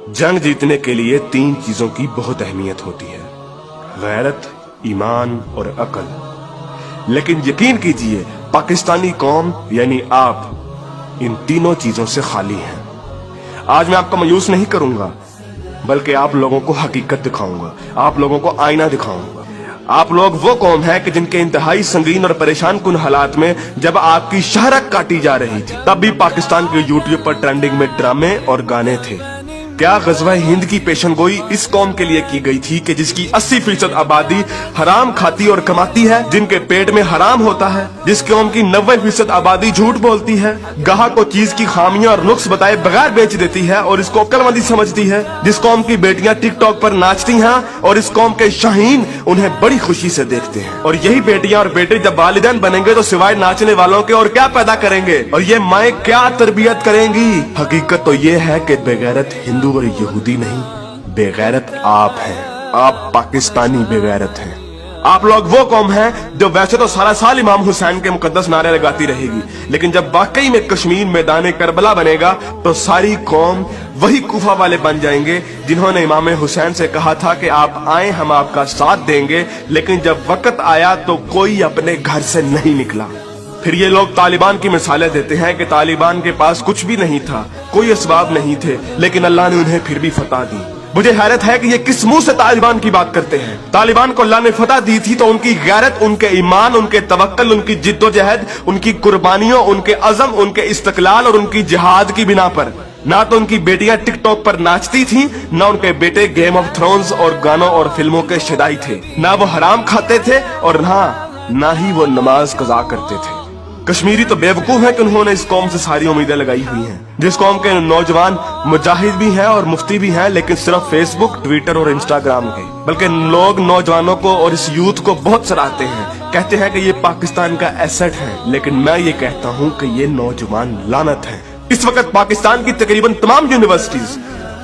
जंग जीतने के लिए 3 चीजों की बहुत अहमियत होती है, गैरत, ईमान और अकल। लेकिन यकीन कीजिए पाकिस्तानी कौम यानी आप इन तीनों चीजों से खाली हैं। आज मैं आपको मायूस नहीं करूंगा, बल्कि आप लोगों को हकीकत दिखाऊंगा, आप लोगों को आईना दिखाऊंगा। आप लोग वो कौम है कि जिनके इंतहाई संगीन और परेशान कुन हालात में जब आपकी शहरत काटी जा रही थी, तब भी पाकिस्तान के यूट्यूब पर ट्रेंडिंग में ड्रामे और गाने थे। क्या गज़वा हिंद की पेशनगोई इस कौम के लिए की गई थी कि जिसकी 80% आबादी हराम खाती और कमाती है, जिनके पेट में हराम होता है, जिस कौम की 90% आबादी झूठ बोलती है, गाहक को चीज की खामियां और नुक्स बताए बगैर बेच देती है और इसको अक्लमंदी समझती है, जिस कौम की बेटियां टिकटॉक पर नाचती हैं और इस कौम के शाहीन उन्हें बड़ी खुशी से देखते हैं। और यही बेटियां और बेटे जब वालिदैन बनेंगे तो सिवाय नाचने वालों के और क्या पैदा करेंगे, और ये माएँ क्या तरबियत करेंगी। हकीकत तो ये है कि बेगैरत हिंदू और यहूदी नहीं, बेगैरत आप हैं। आप पाकिस्तानी बेगैरत हैं। आप लोग वो कौम हैं जो वैसे तो सारा साल इमाम हुसैन के मुकद्दस नारे लगाती रहेगी, लेकिन जब वाकई में कश्मीर मैदान करबला बनेगा तो सारी कौम वही कूफा वाले बन जाएंगे जिन्होंने इमाम हुसैन से कहा था कि आप आए हम आपका साथ देंगे, लेकिन जब वक्त आया तो कोई अपने घर से नहीं निकला। फिर ये लोग तालिबान की मिसालें देते हैं कि तालिबान के पास कुछ भी नहीं था, कोई असबाब नहीं थे, लेकिन अल्लाह ने उन्हें फिर भी फतह दी। मुझे हैरत है कि ये किस मुंह से तालिबान की बात करते हैं। तालिबान को अल्लाह ने फतह दी थी तो उनकी गैरत, उनके ईमान, उनके तवक्कल, उनकी जिद्दोजहद, उनकी कुर्बानियों, उनके अज़म, उनके इस्तक़लाल और उनकी जिहाद की बिना पर। ना तो उनकी बेटियां टिकटॉक पर नाचती थीं, ना उनके बेटे गेम ऑफ थ्रोन्स और गानों और फिल्मों के शदाई थे, ना वो हराम खाते थे और ना ही वो नमाज कज़ा करते थे। कश्मीरी तो बेवकूफ है कि उन्होंने इस कौम से सारी उम्मीदें लगाई हुई हैं, जिस कौम के नौजवान मुजाहिद भी हैं और मुफ्ती भी हैं, लेकिन सिर्फ फेसबुक, ट्विटर और इंस्टाग्राम के। बल्कि लोग नौजवानों को और इस यूथ को बहुत सराहते हैं, कहते हैं कि ये पाकिस्तान का एसेट है, लेकिन मैं ये कहता हूँ कि ये नौजवान लानत है। इस वक्त पाकिस्तान की तकरीबन तमाम यूनिवर्सिटीज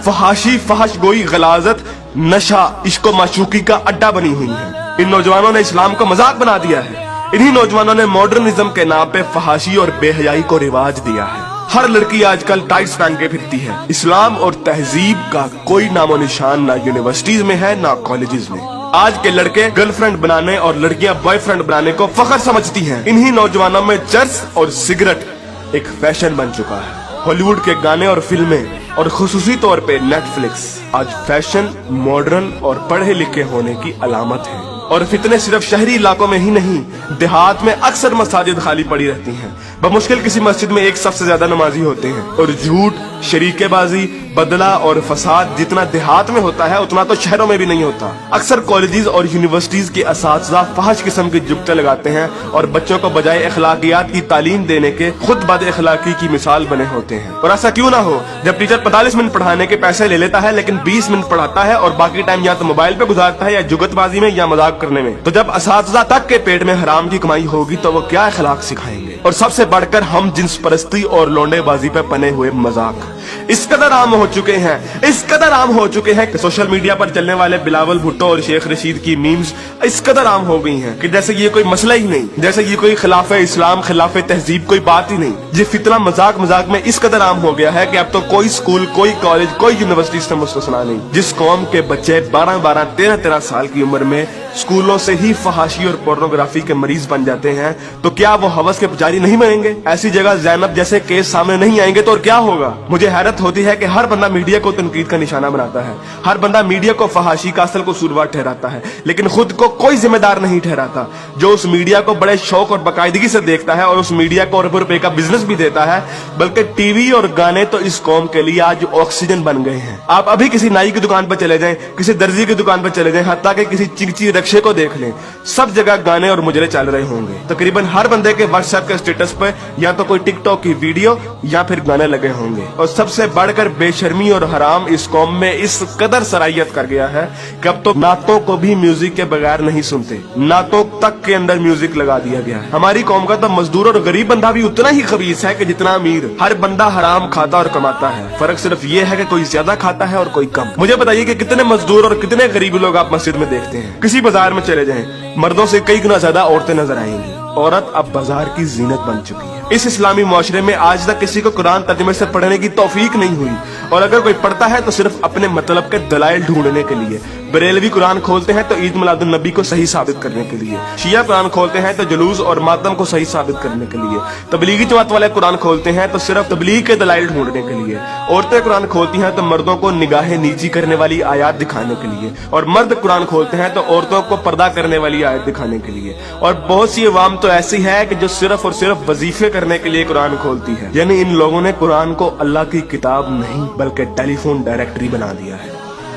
फहाशी, फहश गोई, गलाजत, नशा, इश्क माशूकी का अड्डा बनी हुई है। इन नौजवानों ने इस्लाम को मजाक बना दिया है। इन्हीं नौजवानों ने मॉडर्निज्म के नाम पे फहाशी और बेहयाई को रिवाज दिया है। हर लड़की आजकल टाइट्स पहन के फिरती है। इस्लाम और तहजीब का कोई नामो निशान ना यूनिवर्सिटीज में है ना कॉलेजेस में। आज के लड़के गर्लफ्रेंड बनाने और लड़कियां बॉयफ्रेंड बनाने को फख्र समझती हैं। इन्हीं नौजवानों में चर्स और सिगरेट एक फैशन बन चुका है। हॉलीवुड के गाने और फिल्में और खुसूसी तौर पे नेटफ्लिक्स आज फैशन, मॉडर्न और पढ़े लिखे होने की अलामत है। और फितने सिर्फ शहरी इलाकों में ही नहीं, देहात में अक्सर मसाजिद खाली पड़ी रहती हैं। बमुश्किल किसी मस्जिद में एक सबसे ज्यादा नमाजी होते हैं। और झूठ, शरीकेबाजी, बदला और फसाद जितना देहात में होता है उतना तो शहरों में भी नहीं होता। अक्सर कॉलेजेस और यूनिवर्सिटीज के असातिज़ा फहश किस्म की जुगतें लगाते हैं और बच्चों को बजाय अखलाकियात की तालीम देने के खुद बद अखलाकी की मिसाल बने होते हैं। और ऐसा क्यों ना हो, जब टीचर 45 मिनट पढ़ाने के पैसे ले लेता है लेकिन 20 मिनट पढ़ाता है और बाकी टाइम या तो मोबाइल पे गुजारता है या जुगतबाजी में या मजाक करने में, तो जब असातिज़ा तक के पेट में हराम की कमाई होगी तो वो क्या अखलाक सिखाएंगे। और सबसे बढ़कर हम जिन्स परस्ती और लौंडेबाजी पे बने हुए मजाक इस कदर आम हो चुके हैं, इस कदर आम हो चुके हैं कि सोशल मीडिया पर चलने वाले बिलावल भुट्टो और शेख रशीद की मीम्स इस कदर आम हो गई हैं कि जैसे ये कोई मसला ही नहीं, जैसे ये कोई खिलाफे इस्लाम, खिलाफे तहजीब कोई बात ही नहीं। ये फितना मजाक मजाक में इस कदर आम हो गया है कि अब तो कोई स्कूल, कोई कॉलेज, कोई यूनिवर्सिटी से मुस्तस्ना नहीं। जिस कौम के बच्चे 12-12, 13-13 साल की उम्र में स्कूलों से ही फहाशी और पोर्नोग्राफी के मरीज बन जाते हैं, तो क्या वो हवस के पुजारी नहीं बनेंगे? ऐसी जगह ज़ैनब जैसे केस सामने नहीं आएंगे तो और क्या होगा? मुझे हैरत होती है कि हर बंदा मीडिया को तनकीद का निशाना बनाता है, हर बंदा मीडिया को फहाशी का असल कसूरवार ठहराता है, लेकिन खुद को कोई जिम्मेदार नहीं ठहराता, जो उस मीडिया को बड़े शौक और बाकायदगी से देखता है और उस मीडिया को अरबों रुपए का बिजनेस भी देता है। बल्कि टीवी और गाने तो इस कौम के लिए आज ऑक्सीजन बन गए हैं। आप अभी किसी नाई की दुकान पर चले जाएं, किसी दर्जी की दुकान पर चले जाएं, हत्ता कि किसी चिंची रक्षे को देख लें, सब जगह गाने और मुजरे चल रहे होंगे। तकरीबन हर बंदे के व्हाट्सएप के स्टेटस पे या तो कोई टिकटॉक की वीडियो या फिर गाने लगे होंगे। और सबसे बढ़कर बेशर्मी और हराम इस कौम में इस कदर सराहियत कर गया है कि अब तो नातों को भी म्यूजिक के बगैर नहीं सुनते, नातों तक के अंदर म्यूजिक लगा दिया गया है। हमारी कौम का तो मजदूर और गरीब बंदा भी उतना ही खबीस है कि जितना अमीर। हर बंदा हराम खाता और कमाता है, फर्क सिर्फ ये है कि कोई ज्यादा खाता है और कोई कम। मुझे बताइए कि कितने मजदूर और कितने गरीब लोग आप मस्जिद में देखते हैं? किसी बाजार में चले जाएं, मर्दों से कई गुना ज्यादा औरतें नजर आएंगी। औरत अब बाजार की जीनत बन चुकी है। इस इस्लामी मुआशरे में आज तक किसी को कुरान तर्जुमे से पढ़ने की तौफीक नहीं हुई, और अगर कोई पढ़ता है तो सिर्फ अपने मतलब के दलाइल ढूंढने के लिए। बरेलवी कुरान खोलते हैं तो ईद मिलादुन नबी को सही साबित करने के लिए, शिया कुरान खोलते हैं तो जुलूस और मातम को सही साबित करने के लिए, तबलीगी जमात वाले कुरान खोलते हैं तो सिर्फ तबलीग के दलाइल ढूंढने के लिए, औरतें कुरान खोलती हैं तो मर्दों को निगाहें नीची करने वाली आयत दिखाने के लिए, और मर्द कुरान खोलते हैं तो औरतों को पर्दा करने वाली आयत दिखाने के लिए। और बहुत सी अवाम तो ऐसी है कि जो सिर्फ और सिर्फ वजीफे करने के लिए कुरान खोलती है। यानी इन लोगों ने कुरान को अल्लाह की किताब नहीं बल्कि टेलीफोन डायरेक्टरी बना दिया है।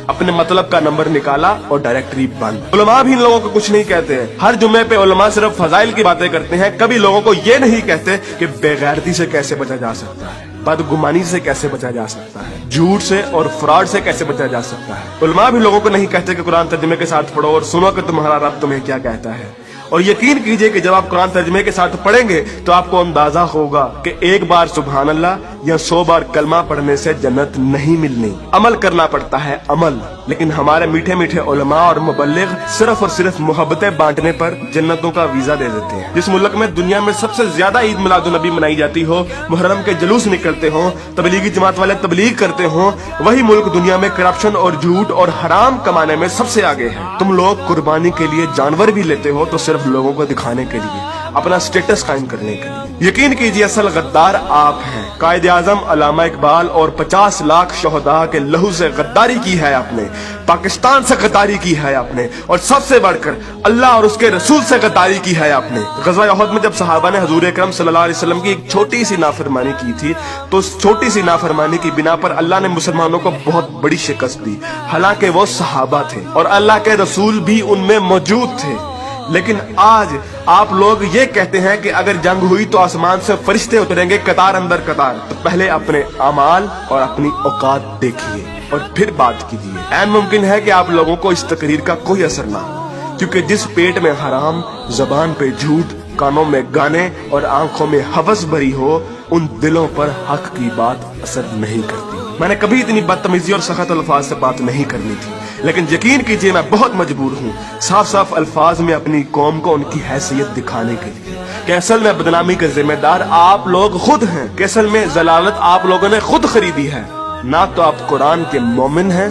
अपने मतलब का नंबर निकाला और डायरेक्टरी बंद। उलमा भी इन लोगों को कुछ नहीं कहते हैं। हर जुम्मे पे उलमा सिर्फ फजाइल की बातें करते हैं, कभी लोगों को ये नहीं कहते कि बेगैरती से कैसे बचा जा सकता है, बदगुमानी से कैसे बचा जा सकता है, झूठ से और फ्रॉड से कैसे बचा जा सकता है। उलमा भी लोगों को नहीं कहते कि कुरान तर्जुमे के साथ पढ़ो और सुनो कि तुम्हारा रब तुम्हें क्या कहता है। और यकीन कीजिए कि जब आप कुरान तर्जुमे के साथ पढ़ेंगे तो आपको अंदाजा होगा कि एक बार सुभान अल्लाह या 100 बार कलमा पढ़ने से जन्नत नहीं मिलनी। अमल करना पड़ता है, अमल। लेकिन हमारे मीठे मीठे उलमा और मुबल्लिग सिर्फ और सिर्फ मोहब्बतें बांटने पर जन्नतों का वीजा दे देते हैं। जिस मुल्क में दुनिया में सबसे ज्यादा ईद मिलादुन नबी मनाई जाती हो, मुहर्रम के जुलूस निकलते हो, तबलीगी जमात वाले तबलीग करते हो, वही मुल्क दुनिया में करप्शन और झूठ और हराम कमाने में सबसे आगे है। तुम लोग कुर्बानी के लिए जानवर भी लेते हो तो सिर्फ लोगों को दिखाने के लिए, अपना स्टेटस कायम करने के लिए। यकीन कीजिए असल गद्दार आप हैं। कायदे आजम अल्लामा इकबाल और 50 लाख शोहदा के लहू से गद्दारी की है आपने, पाकिस्तान से गद्दारी की है आपने, और सबसे बढ़कर अल्लाह और उसके रसूल से गद्दारी की है आपने। गज़वा उहद में जब सहाबा ने हुजूर अकरम सल्लल्लाहु अलैहि वसल्लम की एक छोटी सी नाफरमानी की थी, तो उस छोटी सी नाफरमानी की बिना पर अल्लाह ने मुसलमानों को बहुत बड़ी शिकस्त दी। हालांकि वो सहाबा थे और अल्लाह के रसूल भी उनमें मौजूद थे। लेकिन आज आप लोग ये कहते हैं कि अगर जंग हुई तो आसमान से फरिश्ते उतरेंगे कतार अंदर कतार। तो पहले अपने अमाल और अपनी औकात देखिए और फिर बात कीजिए। ऐन मुमकिन है कि आप लोगों को इस तकरीर का कोई असर ना हो, क्योंकि जिस पेट में हराम, जबान पे झूठ, कानों में गाने और आंखों में हवस भरी हो, उन दिलों पर हक की बात असर नहीं करती। मैंने कभी इतनी बदतमीजी और सख्त अल्फाज से बात नहीं करनी थी, लेकिन यकीन कीजिए मैं बहुत मजबूर हूँ साफ साफ अल्फाज में अपनी कौम को उनकी हैसियत दिखाने के लिए कि असल में बदनामी के जिम्मेदार आप लोग खुद हैं, कि असल में जलालत आप लोगों ने खुद खरीदी है। ना तो आप कुरान के मोमिन हैं,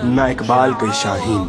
ना इकबाल के शाहीन।